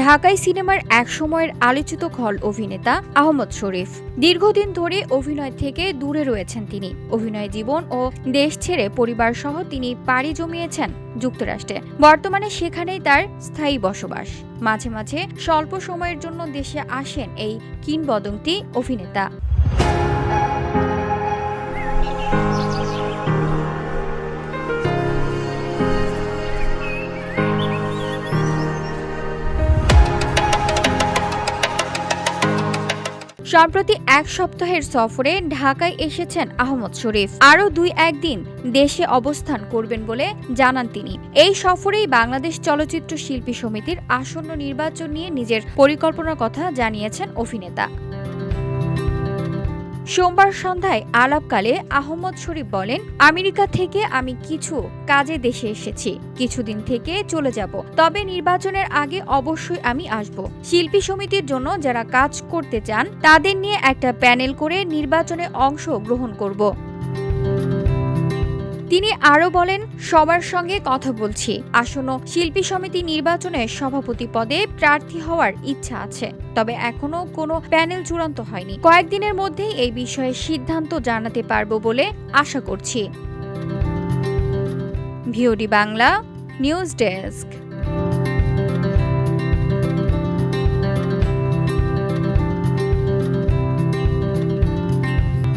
ঢাকাই সিনেমার একসময়ের আলোচিত খল অভিনেতা আহমদ শরীফ দীর্ঘদিন ধরে অভিনয় থেকে দূরে রয়েছেন তিনি। অভিনয় জীবন ও দেশ ছেড়ে পরিবার সহ তিনি পাড়ি জমিয়েছেন যুক্তরাষ্ট্রে। বর্তমানে সেখানেই তার স্থায়ী বসবাস। মাঝে মাঝে স্বল্প সময়ের জন্য দেশে আসেন এই কিংবদন্তি অভিনেতা। সম্প্রতি এক সপ্তাহের সফরে ঢাকায় এসেছেন আহমদ শরীফ। আরও 2-1 দিন দেশে অবস্থান করবেন বলে জানান তিনি। এই সফরেই বাংলাদেশ চলচ্চিত্র শিল্পী সমিতির আসন্ন নির্বাচন নিয়ে নিজের পরিকল্পনার কথা জানিয়েছেন অভিনেতা। সোমবার সন্ধ্যায় আলাপকালে আহমদ শরীফ বলেন, আমেরিকা থেকে আমি কিছু কাজে দেশে এসেছি, কিছুদিন থেকে চলে যাব, তবে নির্বাচনের আগে অবশ্যই আমি আসব। শিল্পী সমিতির জন্য যারা কাজ করতে চান তাদের নিয়ে একটা প্যানেল করে নির্বাচনে অংশ গ্রহণ করব। তিনি আরও বলেন, সবার সঙ্গে কথা বলছি, আসন্ন শিল্পী সমিতি নির্বাচনে সভাপতি পদে প্রার্থী হওয়ার ইচ্ছা আছে, তবে এখনো কোনো প্যানেল চূড়ান্ত হয়নি। কয়েকদিনের মধ্যেই এই বিষয়ে সিদ্ধান্ত জানাতে পারব বলে আশা করছি। VOD Bangla news desk.